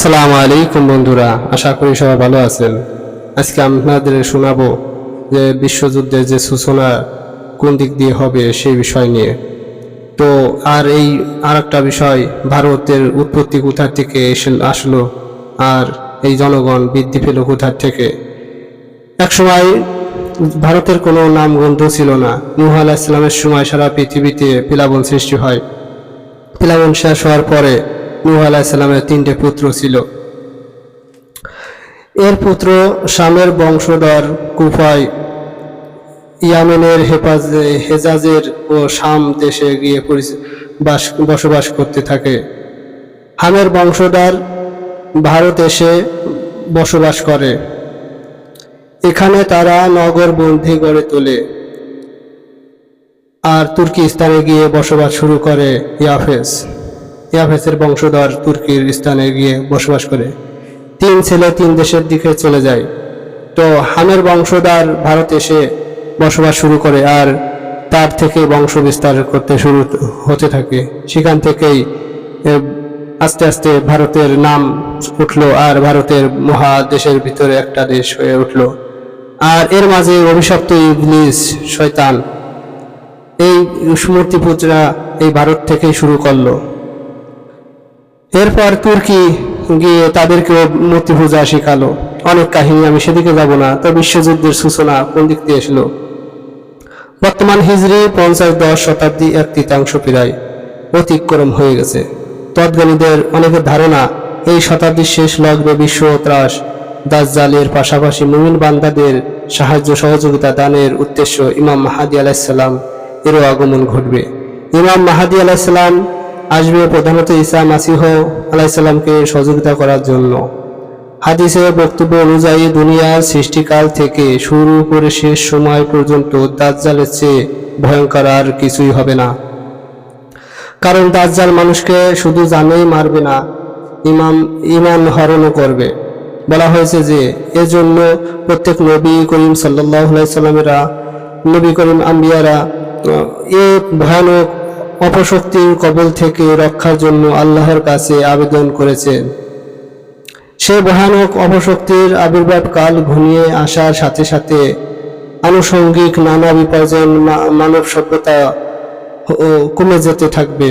আসসালামু আলাইকুম বন্ধুরা, আশা করি সবাই ভালো আছেন। আজকে আপনাদের শোনাবো যে বিশ্বযুদ্ধের যে সূচনা কোন দিক দিয়ে হবে সেই বিষয় নিয়ে। তো আর একটা বিষয়, ভারতের উৎপত্তি কোথা থেকে আসলো, আর এই জনগণ বৃদ্ধি পেল কোথা থেকে। একসময় ভারতের কোনো নামগন্ধ ছিল না। নূহ আলাইহিস সালামের সময় সারা পৃথিবীতে প্লাবন সৃষ্টি হয়। প্লাবন শেষ হওয়ার পরে নূহ আলাইহিস সালামের 3টে পুত্র ছিল। এর পুত্র শামের বংশধর কুফায় ইয়ামেনের হেজাজের ও শাম দেশে গিয়ে বসবাস করতে থাকে। হামের বংশধর ভারত এসে বসবাস করে। এখানে তারা নগর বন্দী গড়ে তোলে আর তুর্কিস্তানে গিয়ে বসবাস শুরু করে ইয়াফেসের বংশধর তুর্কির স্থানে গিয়ে বসবাস করে। 3 ছেলে 3 দেশের দিকে চলে যায়। তো হামের বংশধর ভারত এসে বসবাস শুরু করে আর তার থেকে বংশ বিস্তার করতে শুরু হতে থাকে। সেখান থেকেই আস্তে আস্তে ভারতের নাম উঠলো আর ভারতের মহাদেশের ভিতরে একটা দেশ হয়ে উঠলো। আর এর মাঝে অভিশপ্ত ইবলিস শয়তান এই মূর্তি পূজা এই ভারত থেকেই শুরু করলো। এরপর তুর্কি গিয়ে তাদেরকে মূর্তি পূজা শিখালো। অনেক কাহিনী, আমি সেদিকে যাব না। তো বিশ্বযুদ্ধের সূচনা কোন দিক দিয়ে এসলো? বর্তমান হিজরি 50-10 শতাব্দী 1/3 প্রায় অতিক্রম হয়ে গেছে। তৎজ্ঞানীদের অনেকের ধারণা এই শতাব্দীর শেষ লগ্নে বিশ্ব ত্রাস দাজ্জালের পাশাপাশি মুমিন বান্দাদের সাহায্য সহযোগিতা দানের উদ্দেশ্য ইমাম মাহদী আলাইহিস সালাম এরও আগমন ঘটবে। ইমাম মাহদী আলাইহিস সালাম আসবে প্রধানত ঈসা মাসীহ আলাইহিস সালামকে সহযোগিতা করার জন্য। হাদিসের বক্তব্য অনুযায়ী দুনিয়ার সৃষ্টিকাল থেকে শুরু করে শেষ সময় পর্যন্ত দাজ্জালের চেয়ে ভয়ঙ্কর আর কিছুই হবে না। কারণ দাজ্জাল মানুষকে শুধু জানেই মারবে না, ইমান হরণও করবে। বলা হয়েছে যে এজন্য প্রত্যেক নবী করিম সাল্লাল্লাহু আলাইহি সাল্লামেরা, নবী করিম আম্বিয়ারা এ ভয়ানক অপশক্তির কবল থেকে রক্ষার জন্য আল্লাহর কাছে আবেদন করেছেন। সে ভয়ানক অপশক্তির আবির্ভাব কাল ঘনিয়ে আসার সাথে সাথে আনুষঙ্গিক নানা বিপর্যয় মানব সভ্যতা কমে যেতে থাকবে।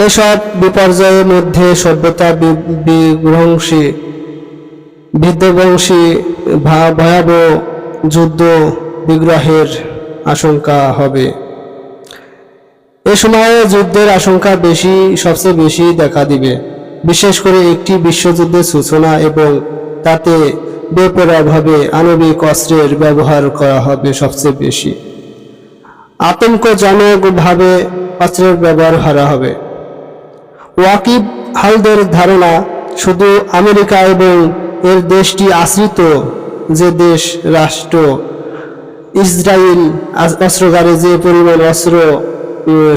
এসব বিপর্যয়ের মধ্যে সভ্যতা বিধ্বংসী ভয়াবহ যুদ্ধ বিগ্রহের আশঙ্কা হবে। এ সময়ে যুদ্ধের আশঙ্কা সবচেয়ে বেশি দেখা দিবে। বিশেষ করে একটি বিশ্বযুদ্ধের সূচনা এবং তাতে বেপরোয়াভাবে আণবিক অস্ত্রের ব্যবহার করা হবে সবচেয়ে বেশি। আতঙ্কজনকভাবে অস্ত্রের ব্যবহার করা হবে। ওয়াকিব হালদের ধারণা, শুধু আমেরিকা এবং এর দেশটি আশ্রিত যে দেশ রাষ্ট্র ইসরায়েল অস্ত্রাগারে যে পরিমাণ অস্ত্র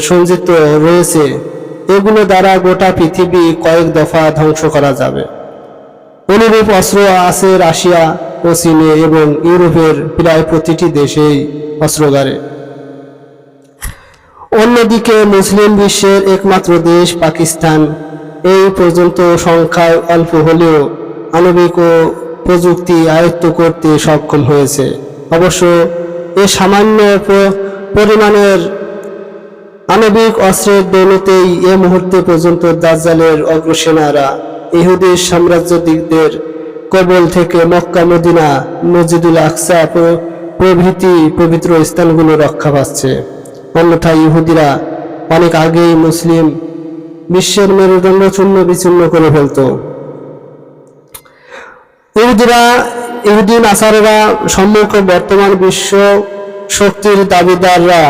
সঞ্চিত রয়েছে, এগুলো দ্বারা গোটা পৃথিবী কয়েক দফা ধ্বংস করা যাবে। অনুরূপ অস্ত্র আছে রাশিয়া ও চীনে এবং ইউরোপের প্রায় প্রতিটি দেশেই অস্ত্রাগারে। অন্যদিকে মুসলিম বিশ্বের একমাত্র দেশ পাকিস্তান এই পর্যন্ত সংখ্যায় অল্প হলেও আণবিক ও প্রযুক্তি আয়ত্ত করতে সক্ষম হয়েছে। অবশ্য এ সামান্য পরিমাণের আণবিক অস্ত্রের দৌলতেই এ মুহূর্তে পর্যন্ত দাজ্জালের অগ্রসেনারা ইহুদি সাম্রাজ্যবাদীদের কবল থেকে মক্কা, মদিনা, মসজিদুল আকসা প্রভৃতি পবিত্র স্থানগুলো রক্ষা পাচ্ছে। অন্যথায় ইহুদিরা অনেক আগেই মুসলিম বিশ্বের মেরুদণ্ড চূর্ণ বিচূর্ণ করে ফেলত। ইহুদি নাসারারা সম্মুখ বর্তমান বিশ্ব শক্তির দাবিদাররা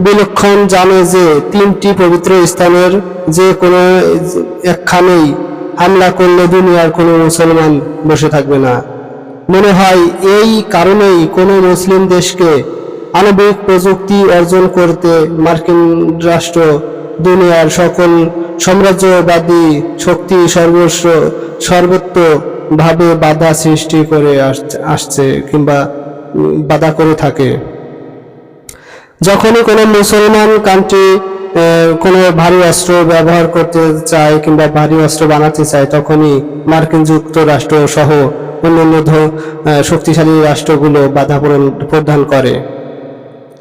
বিলক্ষণ জানে যে 3টি পবিত্র স্থানের যে কোনো একখানেই হামলা করলে দুনিয়ার কোনো মুসলমান বসে থাকবে না। মনে হয় এই কারণেই কোনো মুসলিম দেশকে আণবিক প্রযুক্তি অর্জন করতে মার্কিন রাষ্ট্র দুনিয়ার সকল সাম্রাজ্যবাদী শক্তি সর্বত্রভাবে বাধা সৃষ্টি করে আসছে কিংবা বাধা করে থাকে। যখনই কোনো মুসলমান কান্ট্রি কোনো ভারী অস্ত্র ব্যবহার করতে চায় কিংবা ভারী অস্ত্র বানাতে চায়, তখনই মার্কিন যুক্তরাষ্ট্র সহ অন্যান্য শক্তিশালী রাষ্ট্রগুলো বাধা প্রদান করে,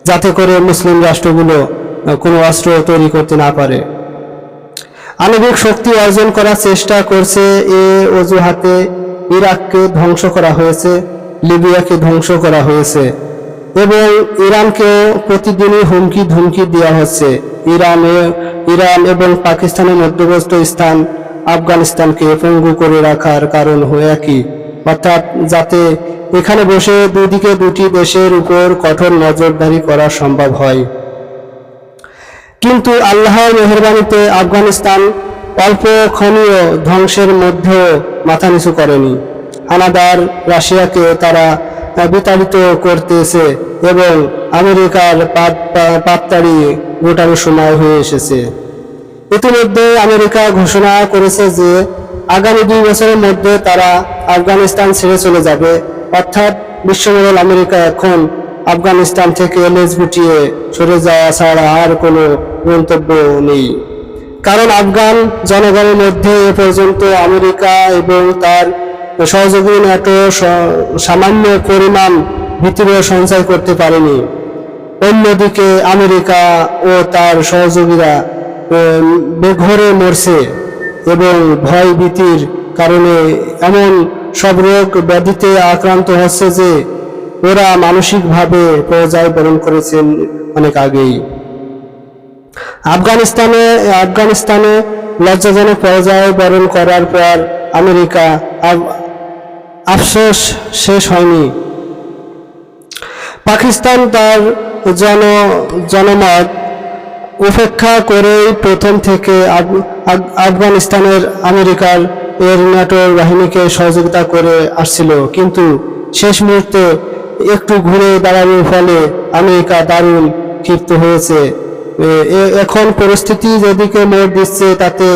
যাতে করে মুসলিম রাষ্ট্রগুলো কোনো অস্ত্র তৈরি করতে না পারে। আণবিক শক্তি অর্জন করার চেষ্টা করছে এ অজুহাতে ইরাককে ধ্বংস করা হয়েছে, লিবিয়াকে ধ্বংস করা হয়েছে এবং ইরানকেও প্রতিদিনই হুমকি ধুমকি দেওয়া হচ্ছে। ইরান এবং পাকিস্তানের মধ্যবর্তী স্থান আফগানিস্তানকে পঙ্গু করে রাখার কারণ হয়ে একই, অর্থাৎ যাতে এখানে বসে দুদিকে দুটি দেশের উপর কঠোর নজরদারি করা সম্ভব হয়। কিন্তু আল্লাহর মেহেরবানিতে আফগানিস্তান অল্পক্ষণীয় ধ্বংসের মধ্যেও মাথা নিচু করেনি। হানাদার রাশিয়াকে তারা বিতাড়িত করতেছে এবং আমেরিকার পাততাড়ি গোটানোর সময় হয়ে এসেছে। ইতিমধ্যে আমেরিকা ঘোষণা করেছে যে আগামী 2 বছরের মধ্যে তারা আফগানিস্তান ছেড়ে চলে যাবে, অর্থাৎ বিশ্বমোড়ল আমেরিকা এখন আফগানিস্তান থেকে লেজ গুটিয়ে সরে যাওয়া ছাড়া আর কোনো গন্তব্য নেই। কারণ আফগান জনগণের মধ্যে এ পর্যন্ত আমেরিকা এবং তার সহযোগী ন্যাটো সামান্য পরিমাণ ভীতিও সঞ্চয় করতে পারেনি। অন্যদিকে আমেরিকা ও তার সহযোগীরা বেঘরে মরছে এবং ভয় ভীতির কারণে এমন সব রোগ ব্যাধিতে আক্রান্ত হচ্ছে যে ওরা মানসিকভাবে পর্যায় বরণ করেছেন অনেক আগেই। আফগানিস্তানে লজ্জাজনক পর্যায় বরণ করার পর আমেরিকা আফসোস শেষ হয়নি। পাকিস্তান তার জনমত উপেক্ষা করেই প্রথম থেকে আফগানিস্তানের আমেরিকার ন্যাটো বাহিনীকে সহযোগিতা করে আসছিল, কিন্তু শেষ মুহূর্তে একটু ঘুরে দাঁড়ানোর ফলে আমেরিকা দারুণ ক্ষিপ্ত হয়েছে। এখন পরিস্থিতি যেদিকে মোড় দিচ্ছে তাতে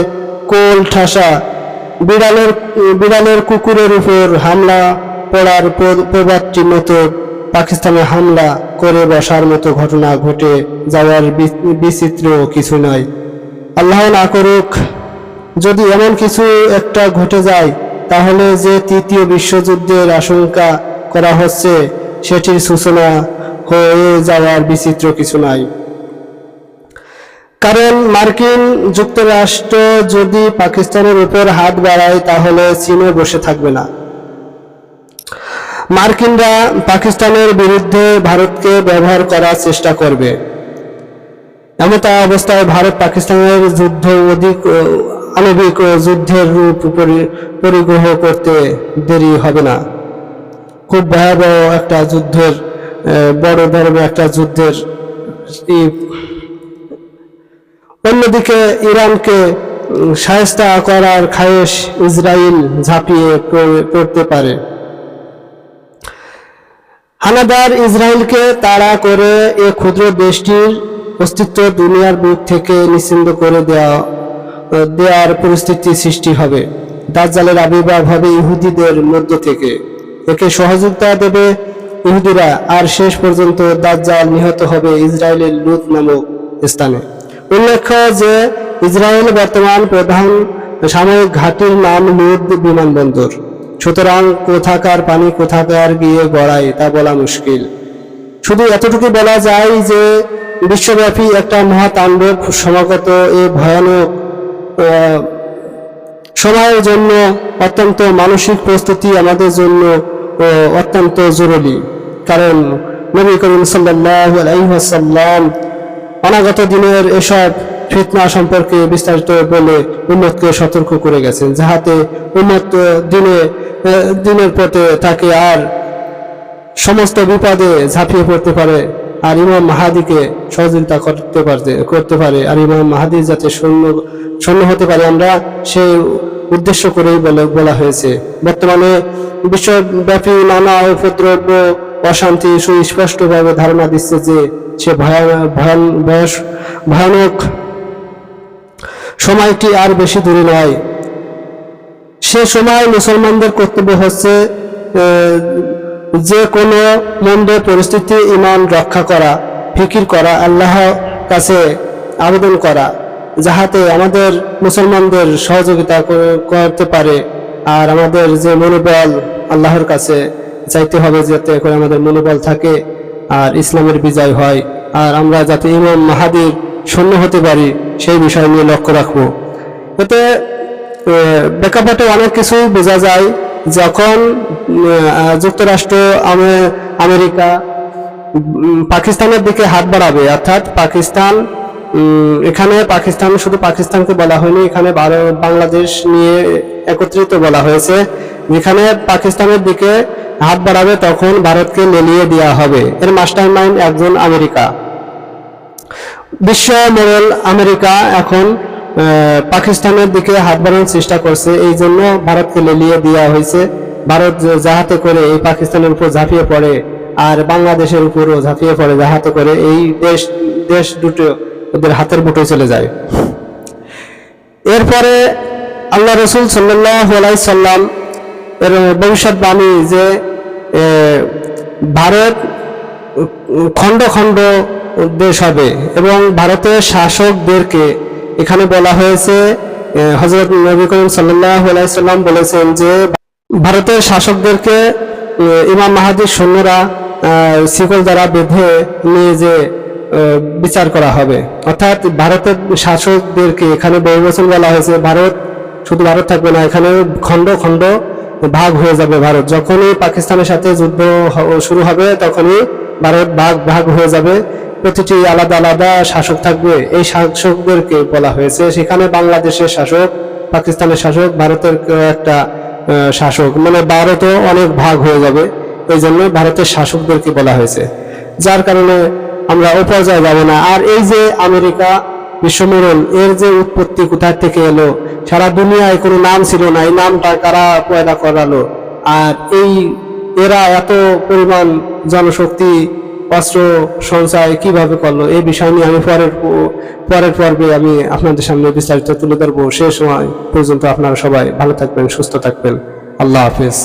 কোল ঠাসা বিড়ালের কুকুরের উপর হামলা পড়ার প্রবাদটির মতো পাকিস্তানে হামলা করে বসার মতো ঘটনা ঘটে যাওয়ার বিচিত্র কিছু নয়। আল্লাহ না করুক, যদি এমন কিছু একটা ঘটে যায় তাহলে যে 3য় বিশ্বযুদ্ধের আশঙ্কা করা হচ্ছে সেটির সূচনা হয়ে যাওয়ার বিচিত্র কিছু নাই। কারণ মার্কিন যুক্তরাষ্ট্র যদি পাকিস্তানের উপর হাত বাড়ায় তাহলে চীনও বসে থাকবে না। মার্কিনরা পাকিস্তানের বিরুদ্ধে ভারতকে ব্যবহার করার চেষ্টা করবে। এমত অবস্থায় ভারত পাকিস্তানের যুদ্ধ অধিক আণবিক যুদ্ধের রূপ পরিগ্রহ করতে দেরি হবে না। খুব ভয়াবহ একটা যুদ্ধের, বড় ধরনের একটা যুদ্ধের। অন্যদিকে ইরানকে শায়েস্তা করার খায়েশ ইসরায়েল ঝাঁপিয়ে পড়তে পারে। হানাদার ইসরায়েলকে তাড়া করে এ ক্ষুদ্র দেশটির অস্তিত্ব দুনিয়ার বুক থেকে নিশ্চিহ্ন করে দেওয়ার পরিস্থিতি সৃষ্টি হবে। দাজ্জালের আবির্ভাব হবে ইহুদিদের মধ্য থেকে, একে সহযোগিতা দেবে ইহুদিরা, আর শেষ পর্যন্ত দাজ্জাল নিহত হবে ইসরায়েলের লুত নামক স্থানে। উল্লেখ্য যে ইসরায়েল বর্তমান প্রধান সামরিক ঘাঁটির নাম লুদ বিমানবন্দর। সুতরাং কোথাকার পানি কোথাকার গিয়ে গড়ায় তা বলা মুশকিল। শুধু এতটুকু বলা যায় যে বিশ্বব্যাপী একটা মহাতাণ্ডব সমাগত এ ভয়ানক সময়ের জন্য অত্যন্ত মানসিক প্রস্তুতি আমাদের জন্য অত্যন্ত জরুরি। কারণ নবী করিম সাল্লাল্লাহু আলাইহি ওয়াসাল্লাম অনাগত দিনের এসব ফিতনা সম্পর্কে বিস্তারিত বলে উম্মতকে সতর্ক করে গেছেন, যাহাতে উম্মত দিনের পথে থাকে আর সমস্ত বিপদে ঝাঁপিয়ে পড়তে পারে, আর ইমাম মাহাদিকে সহযোগিতা করতে পারে, আর ইমাম মাহাদি যাতে সৈন্য হতে পারে আমরা সেই উদ্দেশ্য করেই বলা হয়েছে। বর্তমানে বিশ্বব্যাপী নানা উপদ্রব অশান্তি সুস্পষ্টভাবে ধারণা দিচ্ছে যে সে ভয়ানক সময়টি আর বেশি দূরে নয়। সে সময় মুসলমানদের কর্তব্য হচ্ছে যে কোনো মন্দ পরিস্থিতি ঈমান রক্ষা করা, ফিকির করা, আল্লাহর কাছে আবেদন করা, যাহাতে আমাদের মুসলমানদের সহযোগিতা করতে পারে। আর আমাদের যে মনোবল আল্লাহর কাছে চাইতে হবে, যাতে করে আমাদের মনোবল থাকে আর ইসলামের বিজয় হয়, আর আমরা যাতে ইমাম মাহাদির সৈন্য হতে পারি সেই বিষয় নিয়ে লক্ষ্য রাখবো। এতে প্রেক্ষাপটে অনেক কিছু বোঝা যায়। যখন যুক্তরাষ্ট্র আমেরিকা পাকিস্তানের দিকে হাত বাড়াবে, অর্থাৎ পাকিস্তান, এখানে পাকিস্তান শুধু পাকিস্তানকে বলা হয়নি, এখানে বাংলাদেশ নিয়ে একত্রিত বলা হয়েছে, যেখানে পাকিস্তানের দিকে হাত বাড়াবে তখন ভারতকে লেলিয়ে দেওয়া হবে। এর মাস্টার মাইন্ড একজন আমেরিকা। বিশ্ব মোড়ল আমেরিকা এখন পাকিস্তানের দিকে হাত বাড়ানোর চেষ্টা করছে, এই জন্য ভারতকে লেলিয়ে দেওয়া হয়েছে। ভারত যাহাতে করে এই পাকিস্তানের উপর ঝাঁপিয়ে পড়ে আর বাংলাদেশের উপরও ঝাঁপিয়ে পড়ে, যাহাতে করে এই দেশ দুটো ওদের হাতের মুঠোয় চলে যায়। এরপরে আল্লাহ রসুল সাল্লাল্লাহু আলাইহি সাল্লাম এর ভবিষ্যৎবাণী যে ভারত খণ্ড খণ্ড দেশ হবে এবং ভারতের শাসকদেরকে, এখানে বলা হয়েছে হযরত নবী করিম সাল্লাল্লাহু আলাইহি সাল্লাম বলেছেন যে ভারতের শাসকদেরকে ইমাম মাহাদির সৈন্যরা শিকল দ্বারা বেঁধে নিয়ে যে বিচার করা হবে। অর্থাৎ ভারতের শাসকদেরকে এখানে বহুবচন বলা হয়েছে। ভারত শুধু ভারত থাকবে না, এখানে খণ্ড খণ্ড ভাগ হয়ে যাবে ভারত। যখনই পাকিস্তানের সাথে যুদ্ধ শুরু হবে তখনই ভারত ভাগ হয়ে যাবে, প্রতিটি আলাদা আলাদা শাসক থাকবে। এই শাসকদেরকে বলা হয়েছে, সেখানে বাংলাদেশের শাসক, পাকিস্তানের শাসক, ভারতের একটা শাসক, মানে ভারতও অনেক ভাগ হয়ে যাবে। এই জন্য ভারতের শাসকদেরকে বলা হয়েছে, যার কারণে আমরা অপর্যায়ে যাব না। আর এই যে আমেরিকা বিশ্বমোড়ল, এর যে উৎপত্তি কোথা থেকে এলো, সারা দুনিয়ায় কোনো নাম ছিল না, এই নামটা কারা পয়দা করালো, আর এরা এত পরিমাণ জনশক্তি অস্ত্র সঞ্চয় কিভাবে করলো, এই বিষয় নিয়ে আমি পরের পর্বে আমি আপনাদের সামনে বিস্তারিত তুলে ধরবো। সে সময় পর্যন্ত আপনারা সবাই ভালো থাকবেন, সুস্থ থাকবেন। আল্লাহ হাফেজ।